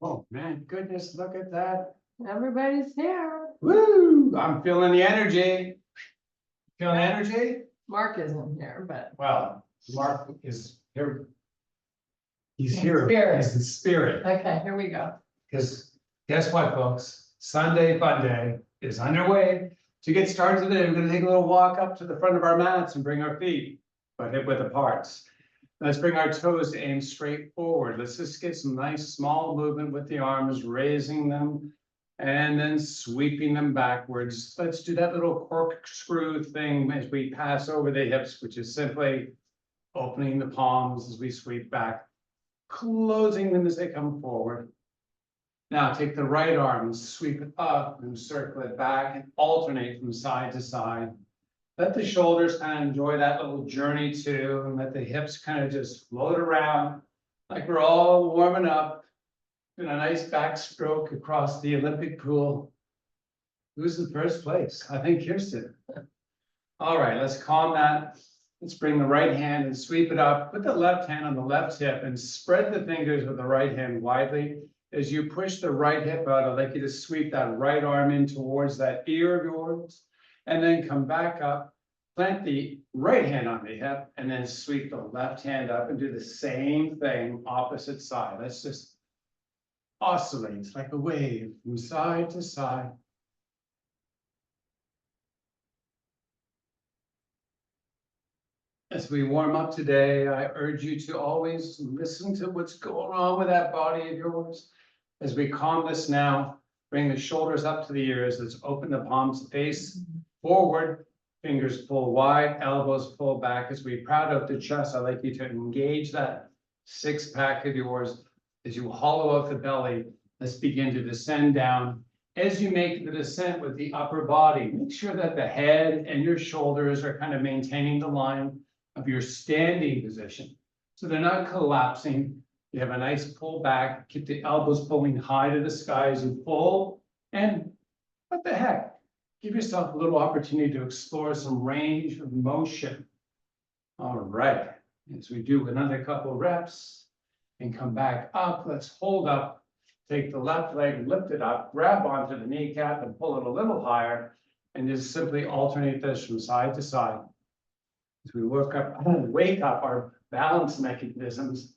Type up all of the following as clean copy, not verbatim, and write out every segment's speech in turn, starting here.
Oh, man, goodness, look at that. Everybody's here. Woo! I'm feeling the energy. Feeling energy? Mark isn't here, but Well, Mark is here. He's here Spirit. as the spirit. okay, here we go. Because guess what, folks? Sunday Funday is underway. To get started today, we're gonna take a little walk up to the front of our mats and bring our feet, but hip width apart. Let's bring our toes to aim straight forward. Let's just get some nice small movement with the arms, raising them and then sweeping them backwards. Let's do that little corkscrew thing as we pass over the hips, which is simply opening the palms as we sweep back, closing them as they come forward. Now take the right arm and sweep it up and circle it back and alternate from side to side. Let the shoulders kind of enjoy that little journey too, and let the hips kind of just float around like we're all warming up. Doing a nice backstroke across the Olympic pool. Who's in first place? I think Kirsten. All right, let's calm that. Let's bring the right hand and sweep it up. Put the left hand on the left hip and spread the fingers with the right hand widely. As you push the right hip out, I'd like you to sweep that right arm in towards that ear of yours, and then come back up, plant the right hand on the hip, and then sweep the left hand up and do the same thing, opposite side. Let's just oscillate like a wave from side to side. As we warm up today, I urge you to always listen to what's going on with that body of yours. As we calm this now, bring the shoulders up to the ears. Let's open the palms, face forward, fingers pull wide, elbows pull back. As we proud out the chest, I'd like you to engage that six pack of yours. As you hollow out the belly, let's begin to descend down. As you make the descent with the upper body, make sure that the head and your shoulders are kind of maintaining the line of your standing position. So they're not collapsing. You have a nice pull back, keep the elbows pulling high to the sky as you pull. And what the heck? Give yourself a little opportunity to explore some range of motion. All right, as we do another couple reps and come back up, let's hold up. Take the left leg, lift it up, grab onto the kneecap and pull it a little higher, and just simply alternate this from side to side. As we work up, wake up our balance mechanisms.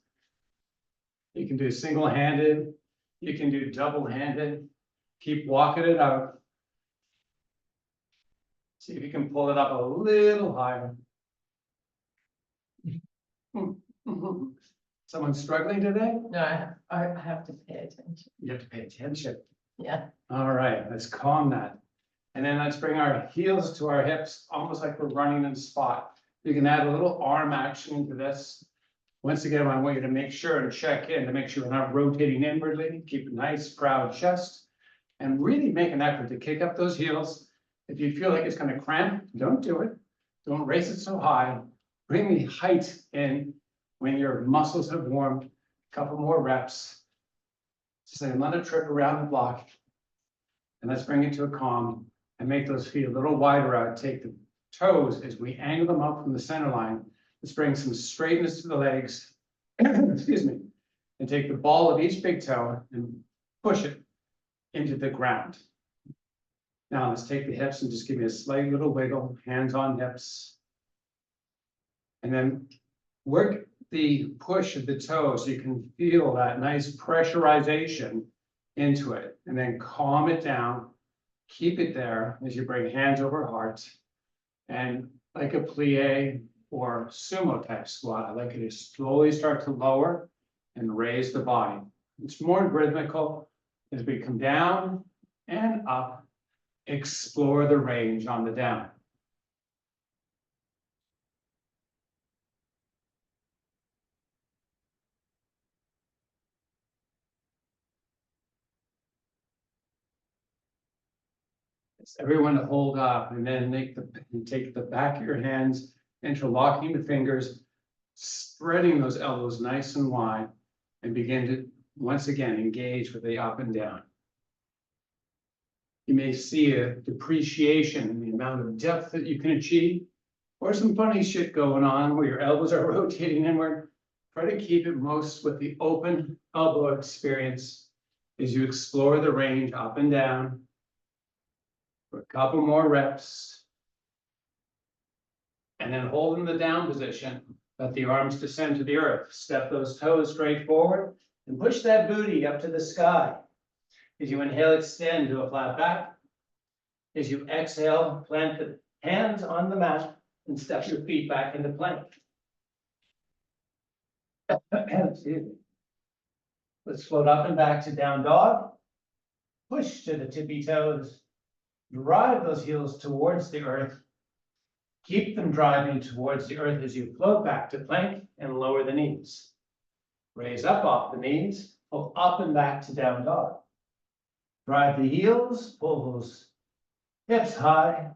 You can do single-handed, you can do double-handed. Keep walking it out. See if you can pull it up a little higher. Someone struggling today? No, I have to pay attention. You have to pay attention. Yeah. All right, let's calm that. And then let's bring our heels to our hips, almost like we're running in spot. You can add a little arm action into this. Once again, I want you to make sure and check in to make sure we're not rotating inwardly. Keep a nice, proud chest. And really make an effort to kick up those heels. If you feel like it's going to cramp, don't do it. Don't raise it so high. Bring the height in when your muscles have warmed. A couple more reps. Just like another trip around the block. And let's bring it to a calm and make those feet a little wider out. Take the toes as we angle them up from the center line. Let's bring some straightness to the legs. Excuse me. And take the ball of each big toe and push it into the ground. Now let's take the hips and just give me a slight little wiggle, hands on hips. And then work the push of the toes so you can feel that nice pressurization into it. And then calm it down. Keep it there as you bring hands over heart. And like a plie or sumo type squat, I'd like you to slowly start to lower and raise the body. It's more rhythmical as we come down and up. Explore the range on the down. It's everyone to hold up and then take the back of your hands, interlocking the fingers, spreading those elbows nice and wide, and begin to once again engage with the up and down. You may see a depreciation in the amount of depth that you can achieve, or some funny shit going on where your elbows are rotating inward. Try to keep it most with the open elbow experience as you explore the range up and down for a couple more reps. And then hold in the down position, let the arms descend to the earth. Step those toes straight forward and push that booty up to the sky. As you inhale, extend to a flat back. As you exhale, plant the hands on the mat and step your feet back into plank. Excuse me. Let's float up and back to down dog. Push to the tippy toes. Drive those heels towards the earth. Keep them driving towards the earth as you float back to plank and lower the knees. Raise up off the knees, pull up and back to down dog. Drive the heels, pull those hips high,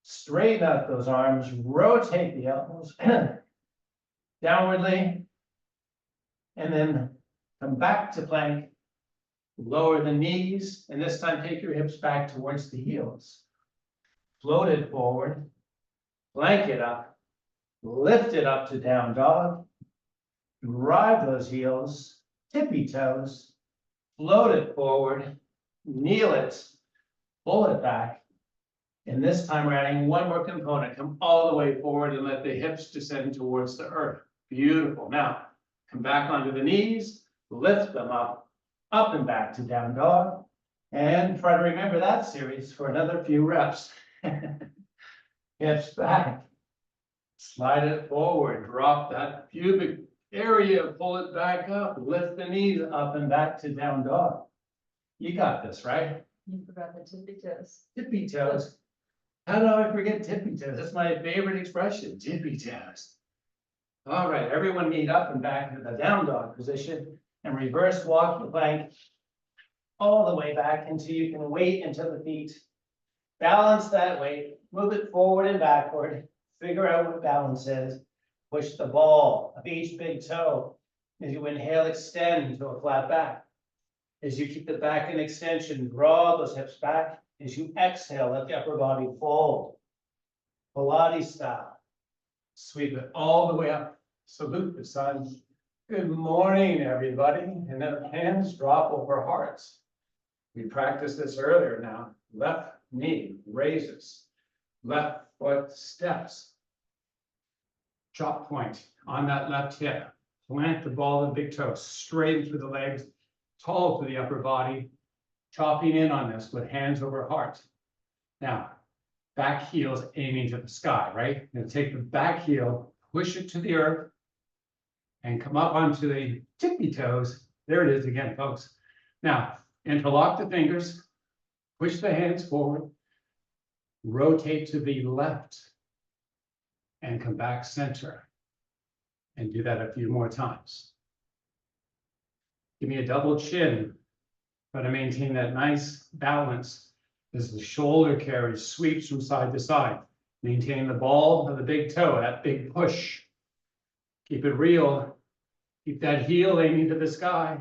straighten out those arms, rotate the elbows downwardly, and then come back to plank, lower the knees, and this time take your hips back towards the heels. Float it forward, plank it up, lift it up to down dog, drive those heels, tippy toes, float it forward, kneel it, pull it back. And this time we're adding one more component. Come all the way forward and let the hips descend towards the earth. Beautiful. Now, come back onto the knees, lift them up and back to down dog. And try to remember that series for another few reps. Hips back. Slide it forward, drop that pubic area, pull it back up, lift the knees up and back to down dog. You got this, right? You forgot the tippy toes. Tippy toes. How do I forget tippy toes? That's my favorite expression, tippy toes. All right, everyone knee up and back into the down dog position and reverse walk the plank all the way back until you can wait until the feet. Balance that weight, move it forward and backward, figure out what balance is. Push the ball of each big toe. As you inhale, extend to a flat back. As you keep the back in extension, draw those hips back. As you exhale, let the upper body fold. Pilates style. Sweep it all the way up. Salute the sun. Good morning, everybody. And then hands drop over hearts. We practiced this earlier now. Left knee raises. Left foot steps. Chop point on that left hip. Plant the ball of the big toe straight through the legs, tall to the upper body. Chopping in on this with hands over heart. Now, back heels aiming to the sky, right? Now take the back heel, push it to the earth, and come up onto the tippy toes. There it is again, folks. Now, interlock the fingers, push the hands forward, rotate to the left, and come back center. And do that a few more times. Give me a double chin. Try to maintain that nice balance as the shoulder carry sweeps from side to side. Maintain the ball of the big toe, that big push. Keep it real. Keep that heel aiming to the sky.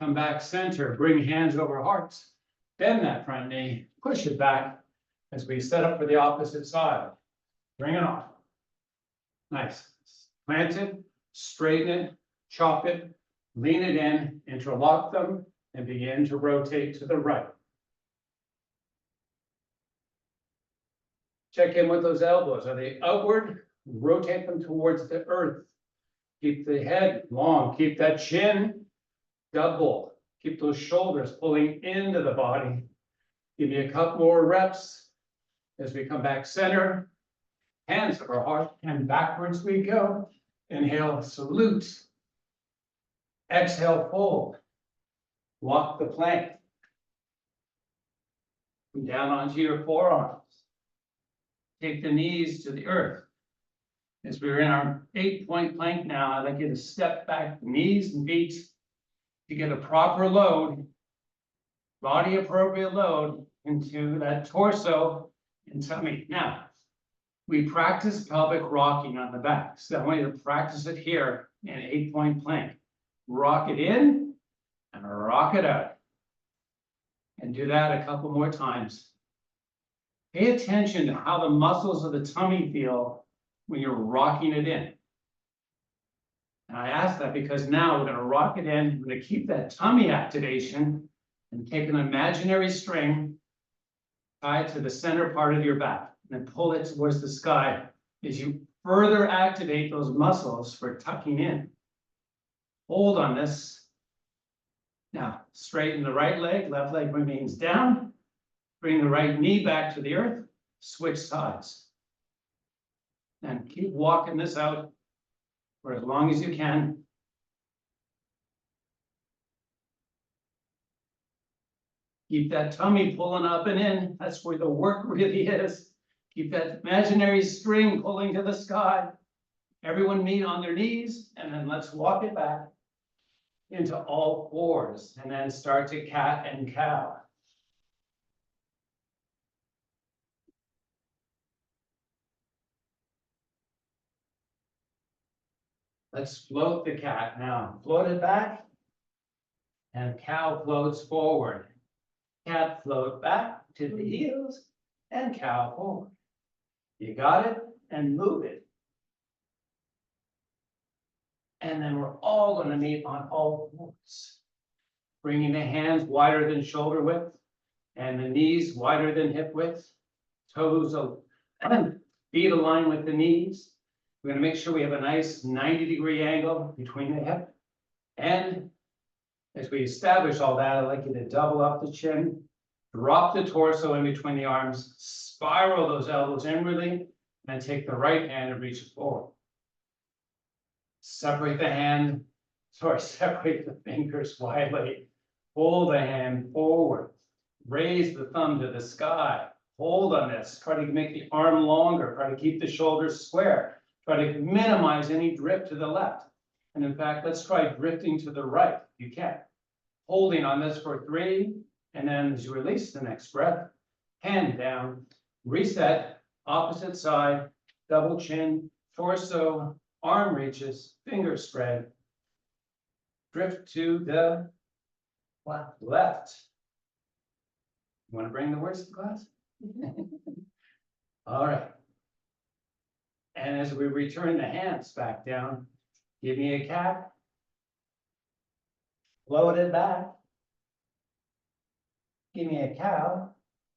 Come back center, bring hands over hearts. Bend that front knee, push it back as we set up for the opposite side. Bring it on. Nice. Plant it, straighten it, chop it, lean it in, interlock them, and begin to rotate to the right. Check in with those elbows. Are they outward? Rotate them towards the earth. Keep the head long. Keep that chin double. Keep those shoulders pulling into the body. Give me a couple more reps as we come back center. Hands over heart and backwards we go. Inhale, salute. Exhale, fold. Walk the plank. Come down onto your forearms. Take the knees to the earth. As we're in our 8-point plank now, I'd like you to step back, knees and feet, to get a proper load, body appropriate load into that torso and tummy. Now, we practice pelvic rocking on the back. So I want you to practice it here in 8-point plank. Rock it in and rock it out. And do that a couple more times. Pay attention to how the muscles of the tummy feel when you're rocking it in. And I ask that because now we're going to rock it in. We're going to keep that tummy activation And take an imaginary string, tie it to the center part of your back, and then pull it towards the sky as you further activate those muscles for tucking in. Hold on this. Now, straighten the right leg, left leg remains down. Bring the right knee back to the earth, switch sides. And keep walking this out for as long as you can. Keep that tummy pulling up and in. That's where the work really is. Keep that imaginary string pulling to the sky. Everyone meet on their knees, and then let's walk it back into all fours, and then start to cat and cow. Let's float the cat now. Float it back, and cow floats forward. Cat float back to the heels, and cow forward. You got it? And move it. And then we're all going to meet on all fours. Bringing the hands wider than shoulder width, and the knees wider than hip width. Toes, feet align with the knees. We're going to make sure we have a nice 90-degree angle between the hip. And as we establish all that, I'd like you to double up the chin, drop the torso in between the arms, spiral those elbows inwardly, and take the right hand and reach it forward. Separate the fingers widely. Pull the hand forward. Raise the thumb to the sky. Hold on this. Try to make the arm longer. Try to keep the shoulders square. Try to minimize any drift to the left. And in fact, let's try drifting to the right if you can. Holding on this for 3, and then as you release the next breath, hand down, reset, opposite side, double chin, torso, arm reaches, fingers spread. Drift to the left. You want to bring the words to class? All right. And as we return the hands back down, give me a cat. Float it back. Give me a cow.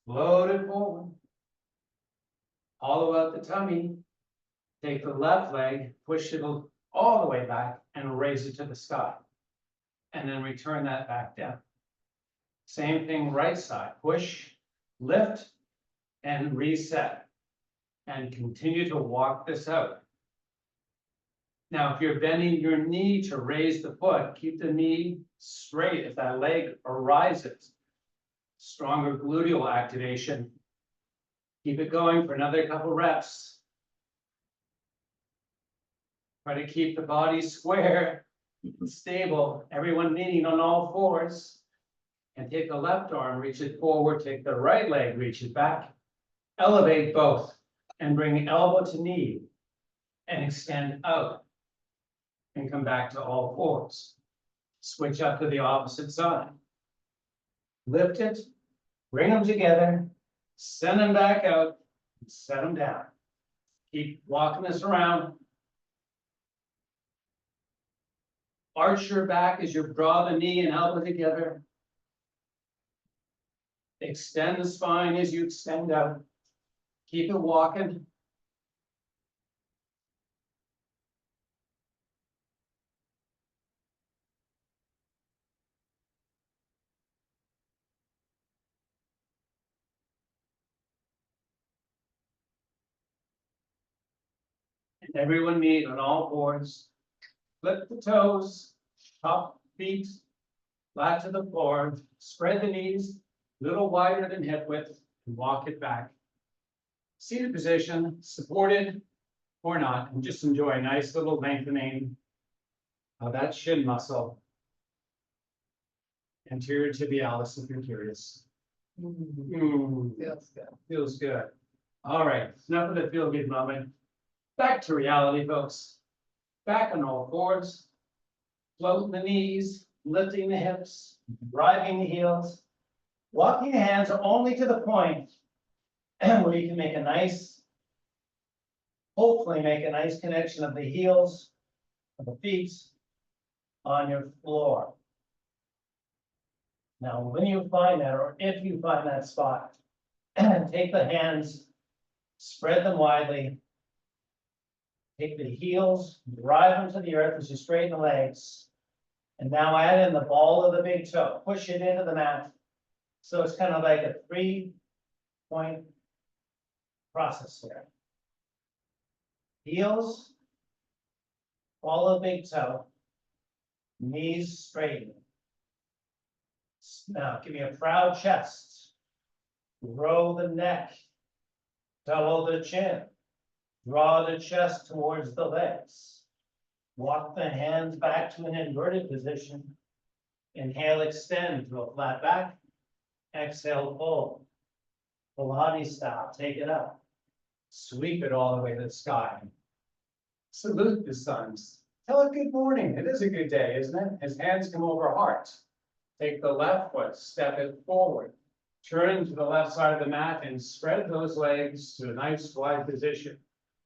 Float it forward. Hollow out the tummy. Take the left leg, push it all the way back, and raise it to the sky. And then return that back down. Same thing, right side. Push, lift, and reset. And continue to walk this out. Now, if you're bending your knee to raise the foot, keep the knee straight if that leg arises. Stronger gluteal activation. Keep it going for another couple reps. Try to keep the body square, stable. Everyone kneeling on all fours. And take the left arm, reach it forward. Take the right leg, reach it back. Elevate both and bring elbow to knee and extend out. And come back to all fours. Switch up to the opposite side. Lift it, bring them together, send them back out, and set them down. Keep walking this around. Arch your back as you draw the knee and elbow together. Extend the spine as you extend out. Keep it walking. And everyone meet on all fours. Flip the toes, top feet flat to the floor. Spread the knees a little wider than hip width and walk it back. Seated position, supported or not, and just enjoy a nice little lengthening of that shin muscle. Anterior tibialis, if you're curious. Feels good. Feels good. All right, enough of the feel good moment. Back to reality, folks. Back on all fours. Floating the knees, lifting the hips, driving the heels. Walking the hands only to the point where you can make a nice, hopefully make a nice connection of the heels of the feet on your floor. Now, when you find that, or if you find that spot, take the hands, spread them widely. Take the heels, drive them to the earth as you straighten the legs. And now add in the ball of the big toe, push it into the mat. So it's kind of like a 3-point process here. Heels, ball of big toe, knees straighten. Now, give me a proud chest. Roll the neck. Double the chin. Draw the chest towards the legs. Walk the hands back to an inverted position. Inhale, extend to a flat back. Exhale, fold. Pilates style, take it up. Sweep it all the way to the sky. Salute the sons. Tell it good morning. It is a good day, isn't it? His hands come over heart. Take the left foot, step it forward. Turn to the left side of the mat and spread those legs to a nice wide position.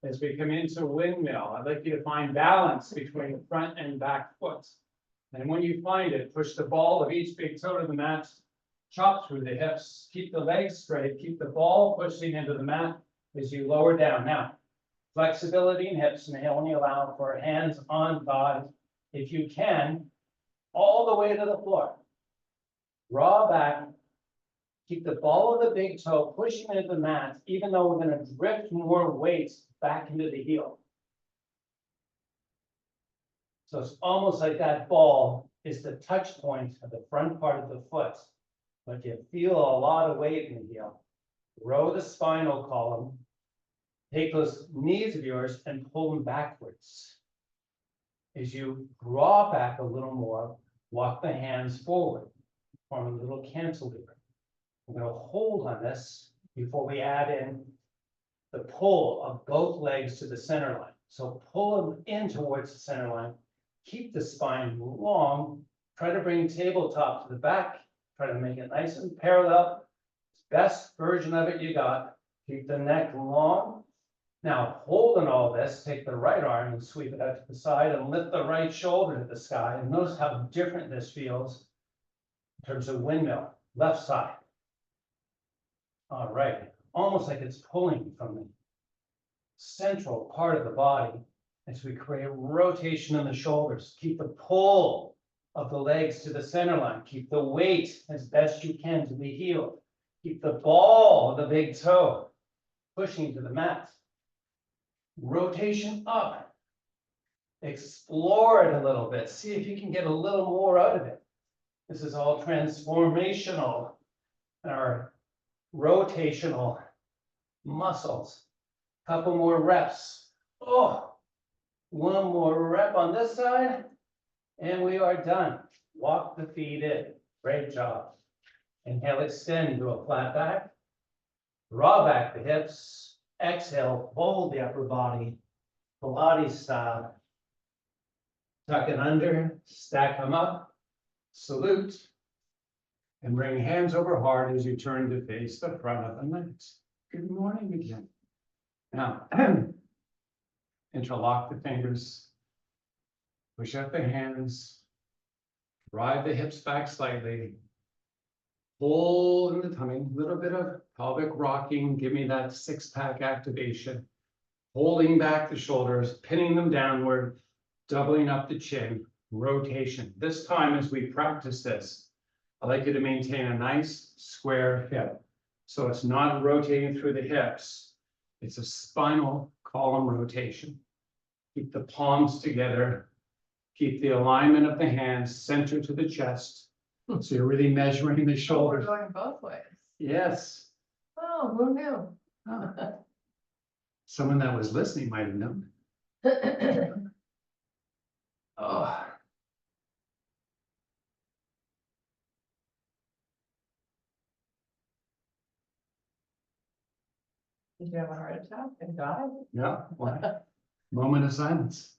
As we come into windmill, I'd like you to find balance between the front and back foot. And when you find it, push the ball of each big toe to the mat, chop through the hips, keep the legs straight, keep the ball pushing into the mat as you lower down. Now, flexibility in hips may only allow for hands on thigh, if you can, all the way to the floor. Draw back, keep the ball of the big toe pushing into the mat, even though we're going to drift more weight back into the heel. So it's almost like that ball is the touch point of the front part of the foot, but you feel a lot of weight in the heel. Row the spinal column, take those knees of yours and pull them backwards. As you draw back a little more, walk the hands forward, form a little cantilever. We're going to hold on this before we add in the pull of both legs to the center line. So pull them in towards the center line. Keep the spine long. Try to bring tabletop to the back. Try to make it nice and parallel. Best version of it you got. Keep the neck long. Now, holding all this, take the right arm and sweep it out to the side and lift the right shoulder to the sky. And notice how different this feels in terms of windmill. Left side. All right. Almost like it's pulling from the central part of the body as we create rotation in the shoulders. Keep the pull of the legs to the center line. Keep the weight as best you can to the heel. Keep the ball of the big toe pushing to the mat. Rotation up. Explore it a little bit. See if you can get a little more out of it. This is all transformational. Our rotational muscles. Couple more reps. Oh, one more rep on this side, and we are done. Walk the feet in. Great job. Inhale, extend to a flat back. Draw back the hips. Exhale, fold the upper body. Pilates style. Tuck it under, stack them up. Salute. And bring hands over heart as you turn to face the front of the mat. Good morning again. Now, interlock the fingers. Push up the hands. Drive the hips back slightly. Pull in the tummy. A little bit of pelvic rocking. Give me that six-pack activation. Holding back the shoulders, pinning them downward, doubling up the chin. Rotation. This time as we practice this, I'd like you to maintain a nice square hip. So it's not rotating through the hips. It's a spinal column rotation. Keep the palms together. Keep the alignment of the hands center to the chest. So you're really measuring the We're shoulders. going both ways. Yes. Oh, who knew? Ah. Someone that was listening might have known. Oh. Did you have a heart attack and die? Yeah, why? Moment of silence.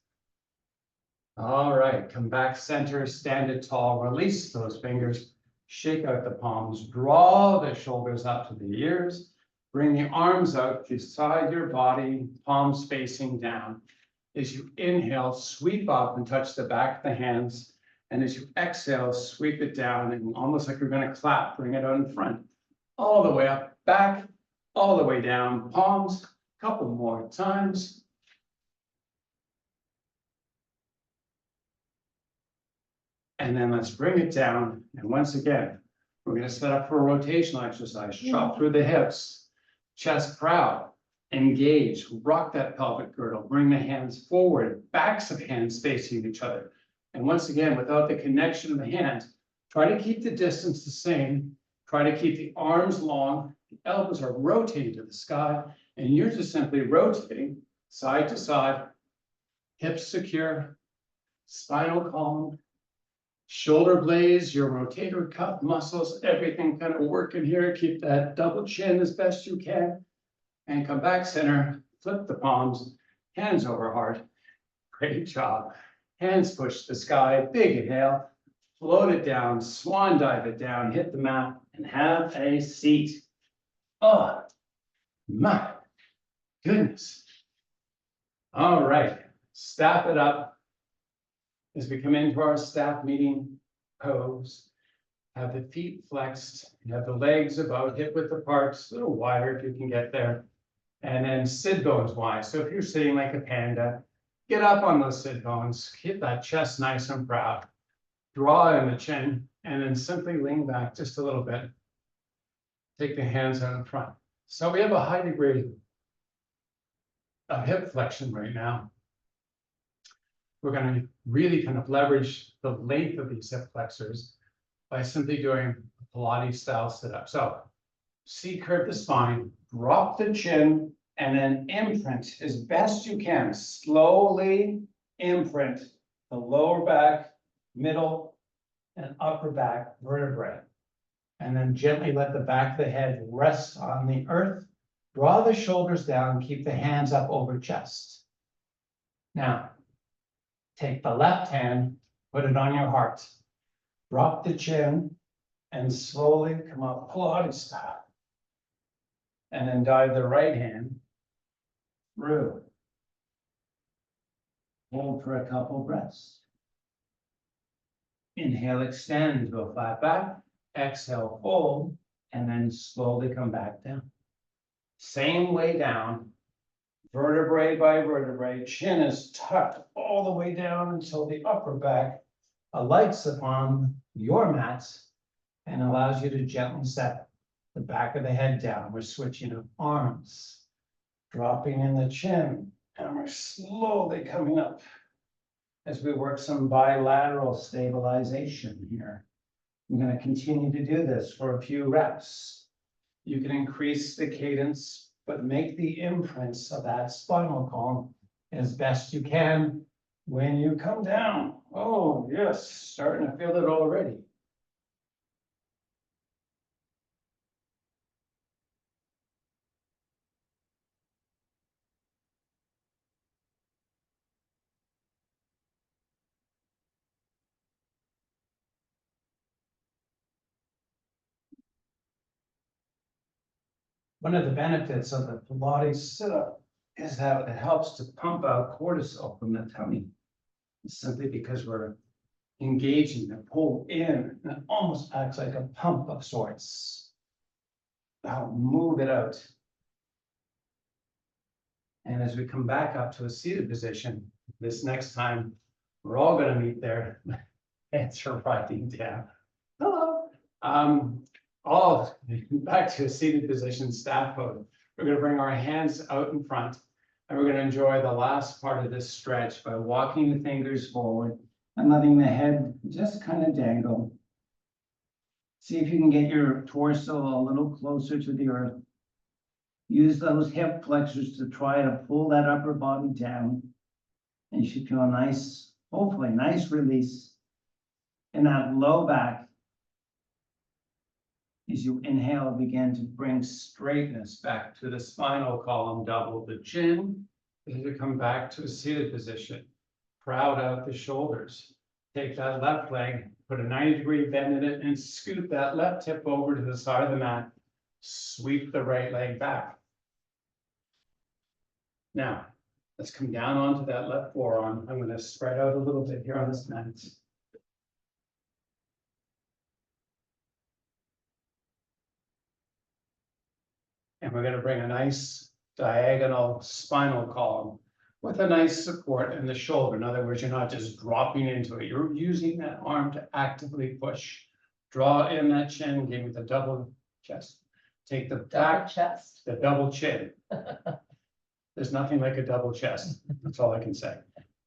All right, come back center, stand it tall, release those fingers, shake out the palms, draw the shoulders up to the ears, bring the arms out beside your body, palms facing down. As you inhale, sweep up and touch the back of the hands And as you exhale, sweep it down and almost like you're gonna clap, bring it out in front. All the way up, back, all the way down, palms, couple more times. And then let's bring it down. And once again, we're gonna set up for a rotational exercise. Chop through the hips, chest proud, engage, rock that pelvic girdle, bring the hands forward, backs of hands facing each other. And once again, without the connection of the hands, try to keep the distance the same. Try to keep the arms long, the elbows are rotating to the sky, and you're just simply rotating side to side, hips secure, spinal column, shoulder blades, your rotator cuff muscles, everything kind of working here. Keep that double chin as best you can. And come back center, flip the palms, hands over heart. Great job. Hands push the sky, big inhale, float it down, swan dive it down, hit the mat, and have a seat. Oh, my goodness. All right, staff it up. As we come into our staff meeting pose, have the feet flexed, you have the legs about hip width apart, a little wider if you can get there. And then sit bones wide. So if you're sitting like a panda, get up on those sit bones, keep that chest nice and proud. Draw in the chin, and then simply lean back just a little bit. Take the hands out in front. So we have a high degree of hip flexion right now. We're going to really kind of leverage the length of these hip flexors by simply doing a Pilates style sit up. So C-curve the spine, drop the chin, and then imprint as best you can. Slowly imprint the lower back, middle, and upper back vertebrae. And then gently let the back of the head rest on the earth. Draw the shoulders down, keep the hands up over chest. Now, take the left hand, put it on your heart. Drop the chin, and slowly come up Pilates style. And then dive the right hand through. Hold for a couple breaths. Inhale, extend to a flat back. Exhale, fold, and then slowly come back down. Same way down, vertebrae by vertebrae. Chin is tucked all the way down until the upper back alights upon your mats and allows you to gently set the back of the head down. We're switching of arms, dropping in the chin, and we're slowly coming up as we work some bilateral stabilization here. I'm going to continue to do this for a few reps. You can increase the cadence, but make the imprints of that spinal column as best you can when you come down. Oh, yes, starting to feel it already. One of the benefits of the Pilates sit-up is that it helps to pump out cortisol from the tummy. Simply because we're engaging the pull in, and it almost acts like a pump of sorts. I'll move it out. And as we come back up to a seated position, this next time, we're all going to meet there. Hands are writing down. Hello. All back to a seated position, staff pose. We're going to bring our hands out in front, and we're going to enjoy the last part of this stretch by walking the fingers forward and letting the head just kind of dangle. See if you can get your torso a little closer to the earth. Use those hip flexors to try to pull that upper body down. And you should feel a nice, hopefully nice release in that low back. As you inhale, begin to bring straightness back to the spinal column, double the chin. As you come back to a seated position, proud out the shoulders. Take that left leg, put a 90-degree bend in it, and scoot that left hip over to the side of the mat. Sweep the right leg back. Now, let's come down onto that left forearm. I'm going to spread out a little bit here on this mat. And we're gonna bring a nice diagonal spinal column with a nice support in the shoulder. In other words, you're not just dropping into it. You're using that arm to actively push. Draw in that chin, give me the double chest. Take the Double back, chest. the double chin. There's nothing like a double chest. That's all I can say.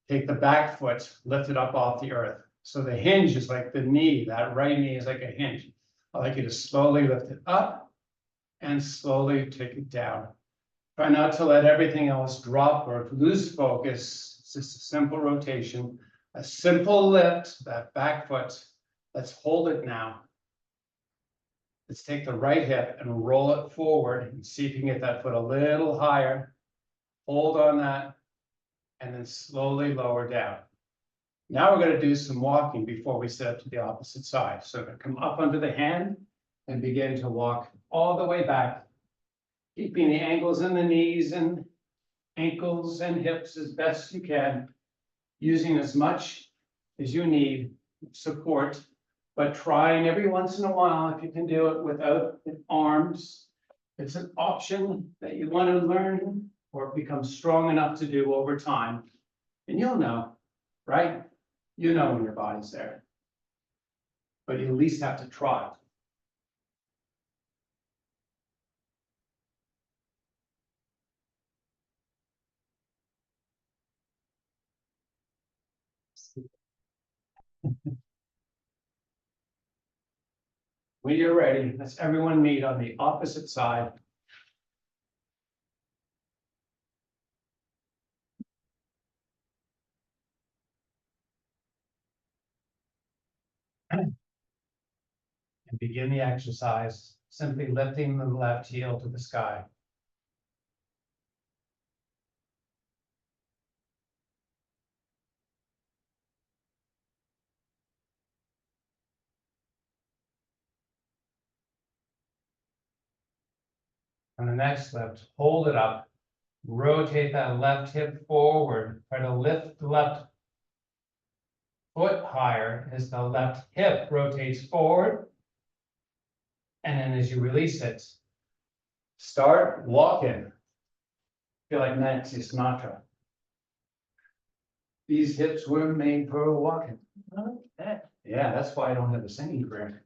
Take the back foot, lift it up off the earth. So the hinge is like the knee, that right knee is like a hinge. I'd like you to slowly lift it up and slowly take it down. Try not to let everything else drop or lose focus. It's just a simple rotation, a simple lift, that back foot. Let's hold it now. Let's take the right hip and roll it forward and see if you can get that foot a little higher. Hold on that and then slowly lower down. Now we're going to do some walking before we step to the opposite side. So we're going to come up under the hand and begin to walk all the way back, keeping the ankles in the knees and ankles and hips as best you can, using as much as you need support, but trying every once in a while, if you can do it without the arms. It's an option that you want to learn or become strong enough to do over time. And you'll know, right? You know when your body's there. But you at least have to try. When you're ready, let's everyone meet on the opposite side. And begin the exercise, simply lifting the left heel to the sky. On the next lift, hold it up, rotate that left hip forward, try to lift the left foot higher as the left hip rotates forward. And then as you release it, start walking. Feel like Nancy Sinatra. These hips were made for walking. Okay. Yeah, that's why I don't have a singing career.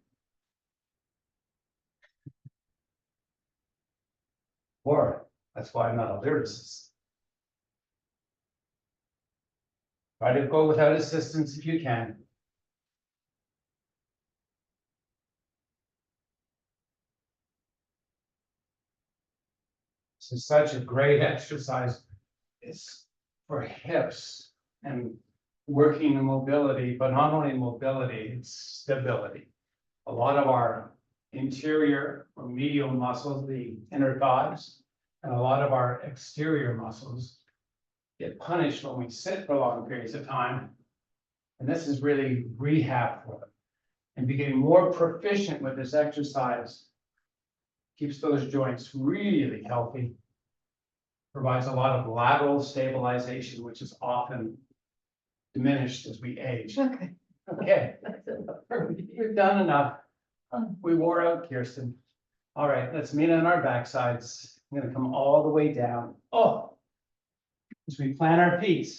Or that's why I'm not a lyricist. Try to go without assistance if you can. This is such a great exercise. It's for hips and working the mobility, but not only mobility, it's stability. A lot of our interior or medial muscles, the inner thighs, and a lot of our exterior muscles get punished when we sit for long periods of time. And this is really rehab for them. And becoming more proficient with this exercise keeps those joints really healthy, provides a lot of lateral stabilization, which is often diminished as we age. Okay. Okay, That's it. we've done enough. We wore out Kirsten. All right, let's meet on our backsides. I'm gonna come all the way down. Oh, as we plant our feet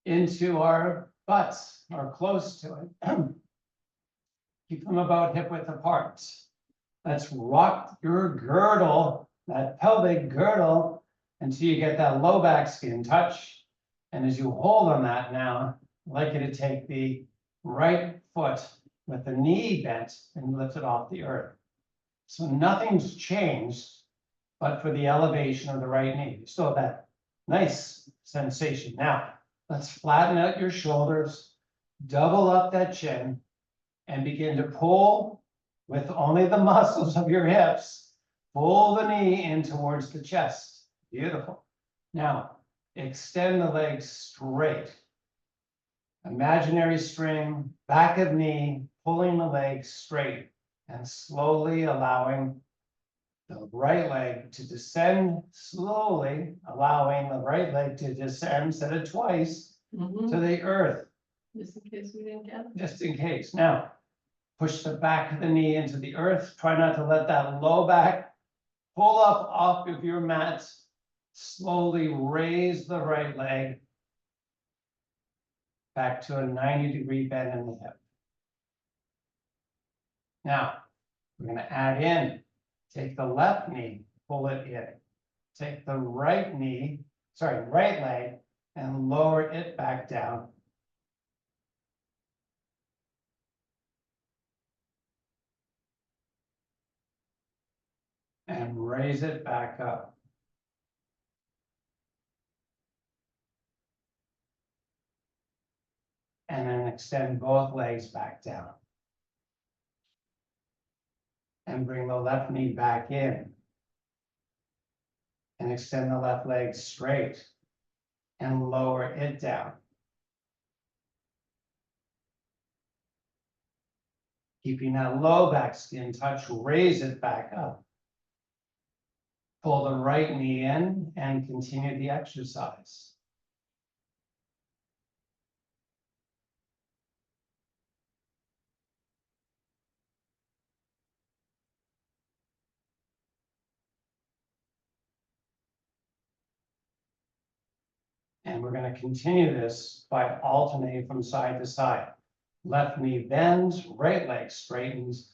into our butts or close to it. Keep them about hip width apart. Let's rock your girdle, that pelvic girdle, until you get that low back skin touch. And as you hold on that now, I'd like you to take the right foot with the knee bent and lift it off the earth. So nothing's changed, but for the elevation of the right knee. You still have that nice sensation. Now, let's flatten out your shoulders, double up that chin, and begin to pull with only the muscles of your hips. Pull the knee in towards the chest. Beautiful. Now, extend the legs straight. Imaginary string, back of knee, pulling the legs straight and slowly allowing the right leg to descend slowly, allowing the right leg to descend instead of twice to the earth, Just in case we didn't get it. just in case. Now, push the back of the knee into the earth. Try not to let that low back pull up off of your mat, slowly raise the right leg back to a 90-degree bend in the hip. Now, we're gonna add in, take the left knee, pull it in. Take the right leg, and lower it back down. And raise it back up. And then extend both legs back down. And bring the left knee back in. And extend the left leg straight. And lower it down. Keeping that low back skin touch, raise it back up. Pull the right knee in and continue the exercise. And we're going to continue this by alternating from side to side. Left knee bends, right leg straightens,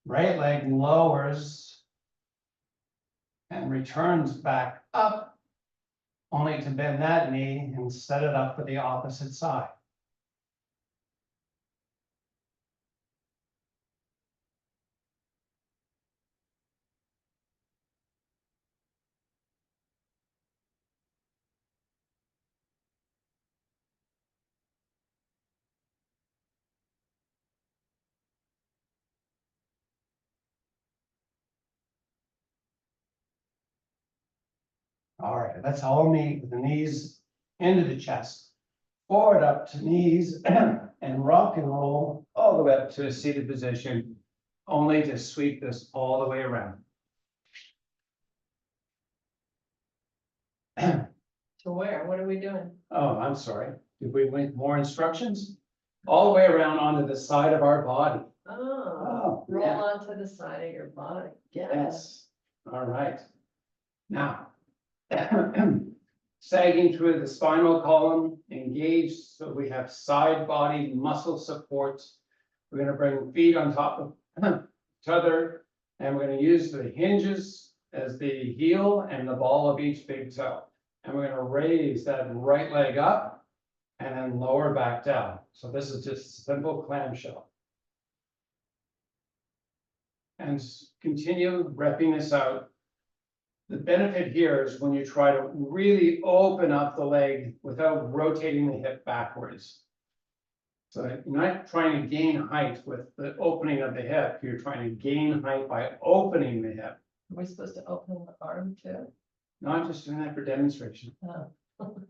right leg lowers and returns back up, only to bend that knee and set it up for the opposite side. All right, let's all meet with the knees into the chest, forward up to knees, and rock and roll all the way up to a seated position, only to sweep this all the way around. To where? What are we doing? Oh, I'm sorry. Did we make more instructions? All the way around onto the side of our body. Oh, roll yeah. onto the side of your body. Yes. All right. Now, sagging through the spinal column, engaged, so we have side body muscle support. We're going to bring feet on top of each other, and we're going to use the hinges as the heel and the ball of each big toe. And we're going to raise that right leg up and then lower back down. So this is just simple clamshell. And continue repping this out. The benefit here is when you try to really open up the leg without rotating the hip backwards. So you're not trying to gain height with the opening of the hip, you're trying to gain height by opening the hip. Are we supposed to open the arm too? No, I'm just doing that for demonstration. Oh,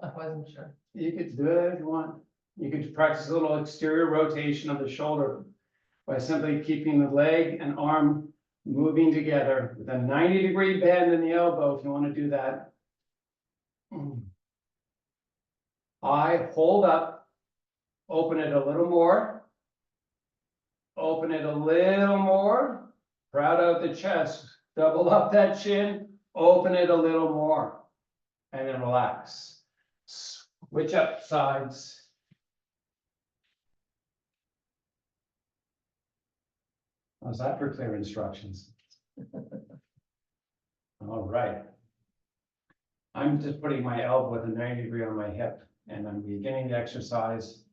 I wasn't sure. You could do it if you want. You could practice a little exterior rotation of the shoulder by simply keeping the leg and arm moving together with a 90-degree bend in the elbow if you want to do that. I hold up, open it a little more, open it a little more, proud of the chest, double up that chin, open it a little more, and then relax. Switch up sides. How's that for clear instructions? All right. I'm just putting my elbow with a 90-degree on my hip, and I'm beginning the exercise.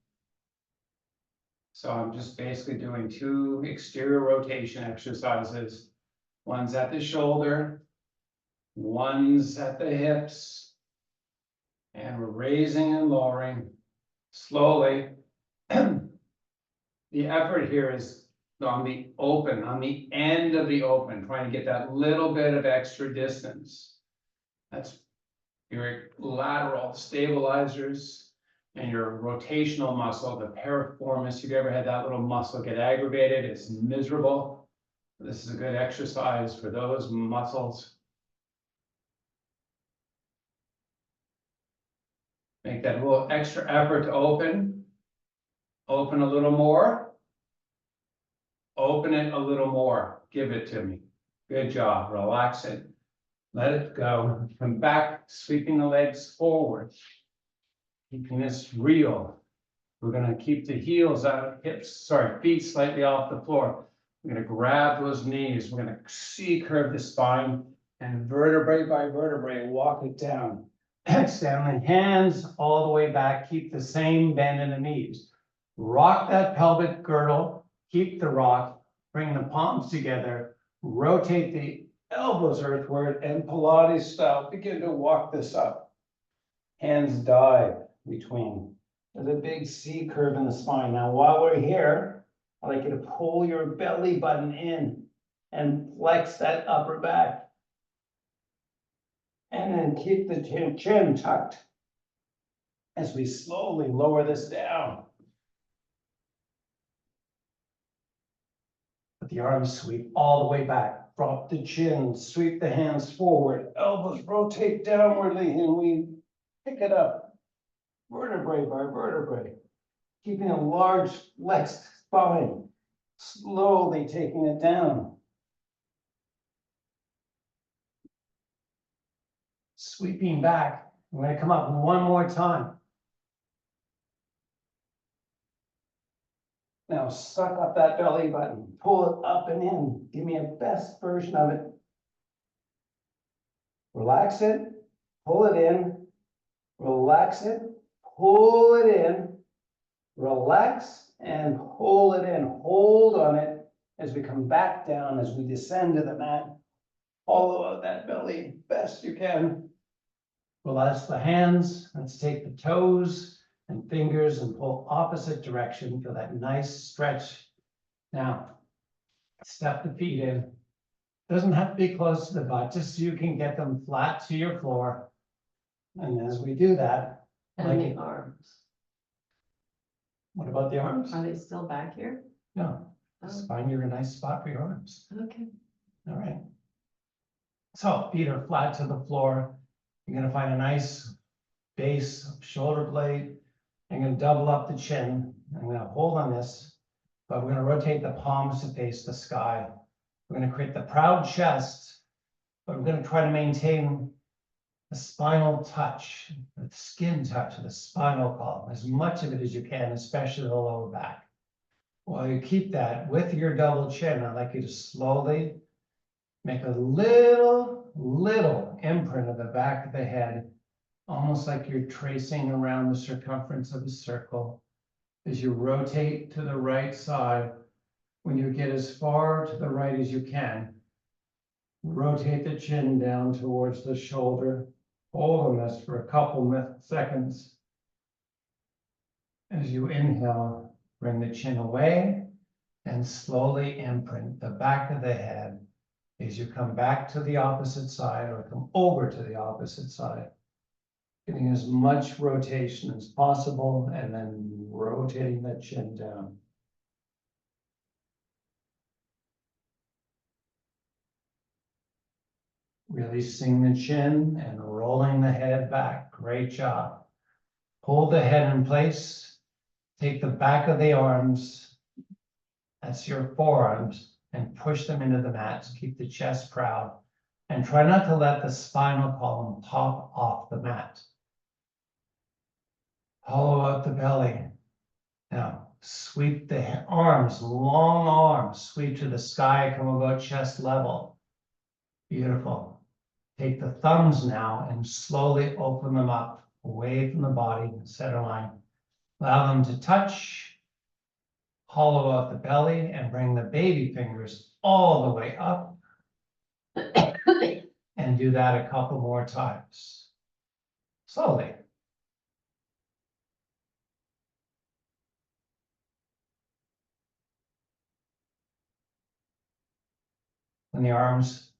So I'm just basically doing 2 exterior rotation exercises. One's at the shoulder, one's at the hips. And we're raising and lowering slowly. The effort here is on the open, on the end of the open, trying to get that little bit of extra distance. That's your lateral stabilizers and your rotational muscle, the piriformis. If you've ever had that little muscle get aggravated, it's miserable. This is a good exercise for those muscles. Make that little extra effort to open. Open a little more. Open it a little more. Give it to me. Good job. Relax it. Let it go, come back, sweeping the legs forward. Keeping this real. We're gonna keep the heels out, feet slightly off the floor. We're gonna grab those knees, we're gonna C-curve the spine and vertebrae by vertebrae, walk it down. Extend the hands all the way back, keep the same bend in the knees. Rock that pelvic girdle, keep the rock, bring the palms together, rotate the elbows earthward, and Pilates style, begin to walk this up. Hands dive between. There's a big C curve in the spine. Now, while we're here, I'd like you to pull your belly button in and flex that upper back. And then keep the chin tucked as we slowly lower this down. Let the arms sweep all the way back. Drop the chin, sweep the hands forward, elbows rotate downwardly, and we pick it up, vertebrae by vertebrae, keeping a large flexed spine, slowly taking it down. Sweeping back, we're going to come up one more time. Now suck up that belly button, pull it up and in. Give me a best version of it. Relax it, pull it in, relax it, pull it in, relax and pull it in. Hold on it as we come back down, as we descend to the mat. Follow out that belly best you can. Relax the hands. Let's take the toes and fingers and pull opposite direction for that nice stretch. Now, step the feet in. Doesn't have to be close to the butt, just so you can get them flat to your floor. And as we do that, And the arms. what about the arms? Are they still back here? No, just find your nice spot for your arms. Okay. All right. So feet are flat to the floor. You're gonna find a nice base of shoulder blade. I'm gonna double up the chin. I'm gonna hold on this, but we're gonna rotate the palms to face the sky. We're gonna create the proud chest, but we're gonna try to maintain the spinal touch, the skin touch of the spinal column, as much of it as you can, especially the lower back. While you keep that with your double chin, I'd like you to slowly make a little imprint of the back of the head, almost like you're tracing around the circumference of a circle. As you rotate to the right side, when you get as far to the right as you can, rotate the chin down towards the shoulder. Hold on this for a couple seconds. As you inhale, bring the chin away and slowly imprint the back of the head as you come back to the opposite side or come over to the opposite side. Getting as much rotation as possible and then rotating that chin down. Releasing the chin and rolling the head back. Great job. Hold the head in place. Take the back of the arms, that's your forearms, and push them into the mat to keep the chest proud. And try not to let the spinal column pop off the mat. Hollow out the belly. Now, sweep the arms, long arms, sweep to the sky, come about chest level. Beautiful. Take the thumbs now and slowly open them up away from the body, center line. Allow them to touch, hollow out the belly, and bring the baby fingers all the way up. And do that a couple more times. Slowly. When the arms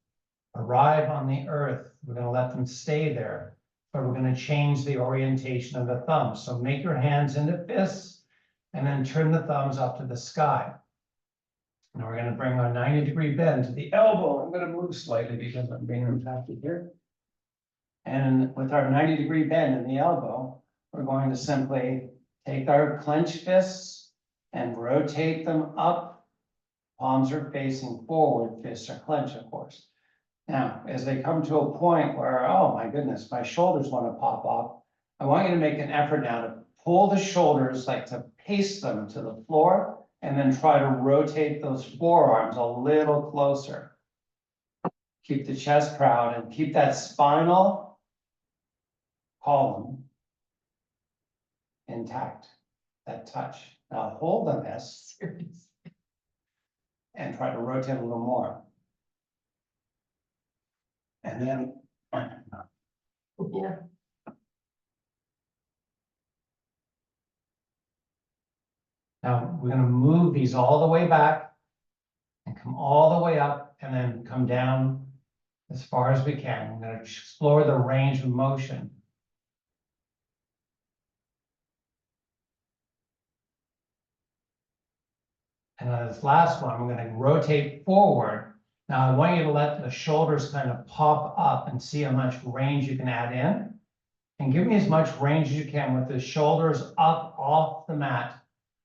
arrive on the earth, we're going to let them stay there, but we're going to change the orientation of the thumbs. So make your hands into fists and then turn the thumbs up to the sky. Now we're going to bring our 90-degree bend to the elbow. I'm going to move slightly because I'm being impacted here. And with our 90-degree bend in the elbow, we're going to simply take our clenched fists and rotate them up. Palms are facing forward, fists are clenched, of course. Now, as they come to a point where, oh my goodness, my shoulders want to pop off, I want you to make an effort now to pull the shoulders, like to paste them to the floor, and then try to rotate those forearms a little closer. Keep the chest proud and keep that spinal column intact, that touch. Now hold on this and try to rotate a little more. And then, Yeah. now we're gonna move these all the way back and come all the way up and then come down as far as we can. We're gonna explore the range of motion. And then this last one, we're gonna rotate forward. Now I want you to let the shoulders kind of pop up and see how much range you can add in. And give me as much range as you can with the shoulders up off the mat.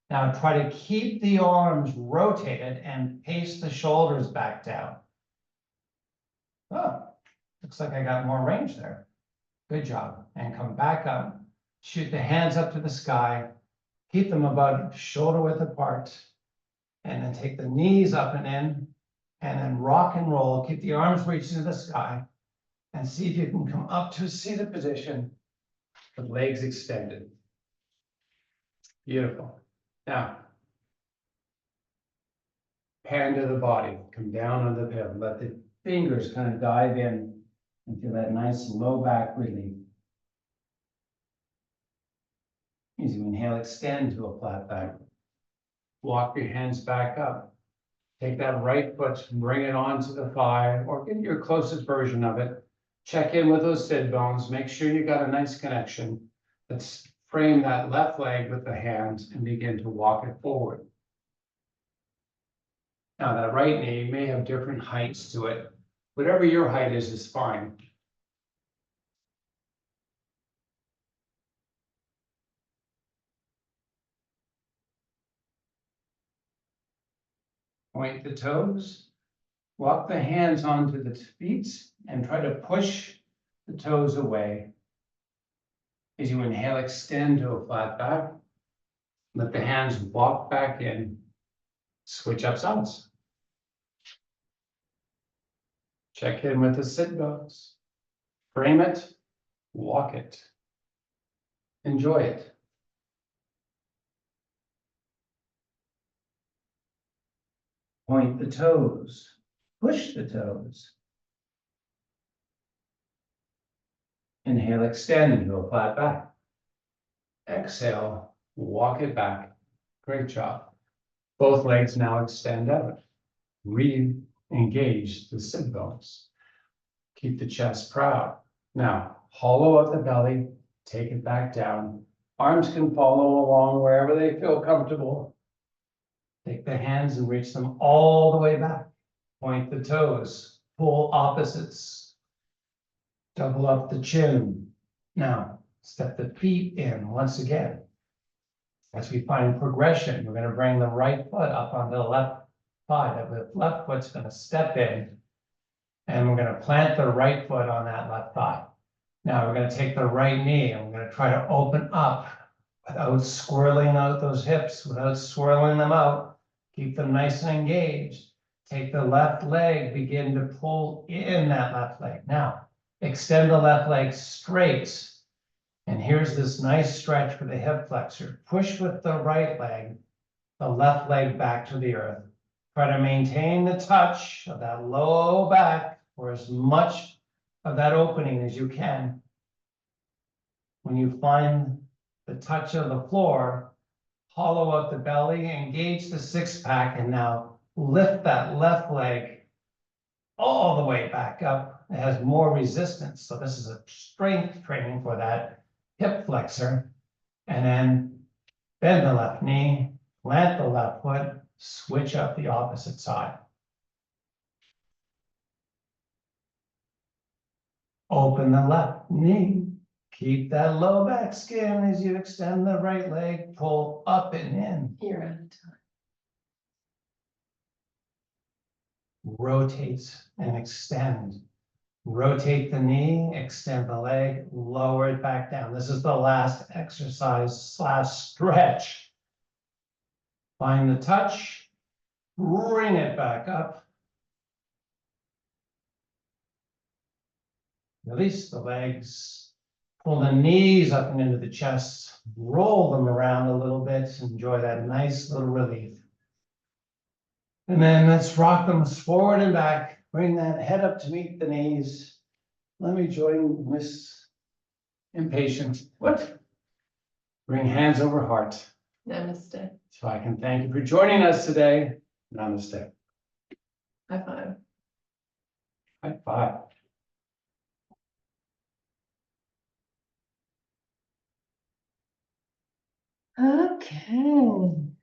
Now try to keep the arms rotated and pace the shoulders back down. Oh, looks like I got more range there. Good job. And come back up. Shoot the hands up to the sky. Keep them about shoulder width apart. And then take the knees up and in. And then rock and roll. Keep the arms reaching to the sky. And see if you can come up to a seated position with legs extended. Beautiful. Now, hand to the body, come down on the pivot, let the fingers kind of dive in and feel that nice low back relief. As you inhale, extend to a flat back. Walk your hands back up. Take that right foot, bring it onto the thigh, or get your closest version of it. Check in with those sit bones, make sure you got a nice connection. Let's frame that left leg with the hands and begin to walk it forward. Now that right knee may have different heights to it. Whatever your height is fine. Point the toes. Walk the hands onto the feet and try to push the toes away. As you inhale, extend to a flat back. Let the hands walk back in. Switch up sides. Check in with the sit bones. Frame it, walk it. Enjoy it. Point the toes, push the toes. Inhale, extend to a flat back. Exhale, walk it back. Great job. Both legs now extend out. Re-engage the sit bones. Keep the chest proud. Now, hollow out the belly, take it back down. Arms can follow along wherever they feel comfortable. Take the hands and reach them all the way back. Point the toes, pull opposites. Double up the chin. Now, step the feet in once again. As we find progression, we're going to bring the right foot up onto the left thigh. The left foot's going to step in, and we're going to plant the right foot on that left thigh. Now we're going to take the right knee, and we're going to try to open up without swirling out those hips, without swirling them out. Keep them nice and engaged. Take the left leg, begin to pull in that left leg. Now, extend the left leg straight. And here's this nice stretch for the hip flexor. Push with the right leg, the left leg back to the earth. Try to maintain the touch of that low back for as much of that opening as you can. When you find the touch of the floor, hollow out the belly, engage the six pack, and now lift that left leg all the way back up. It has more resistance. So this is a strength training for that hip flexor. And then bend the left knee, plant the left foot, switch up the opposite side. Open the left knee. Keep that low back skin as you extend the right leg, pull up and in. You're out of time. Rotate and extend. Rotate the knee, extend the leg, lower it back down. This is the last exercise / stretch. Find the touch, bring it back up. Release the legs, pull the knees up and into the chest, roll them around a little bit, enjoy that nice little relief. And then let's rock them forward and back, bring that head up to meet the knees. Let me join Miss Impatient. What? Bring hands over heart. Namaste. So I can thank you for joining us today. Namaste. High five. High five. Okay.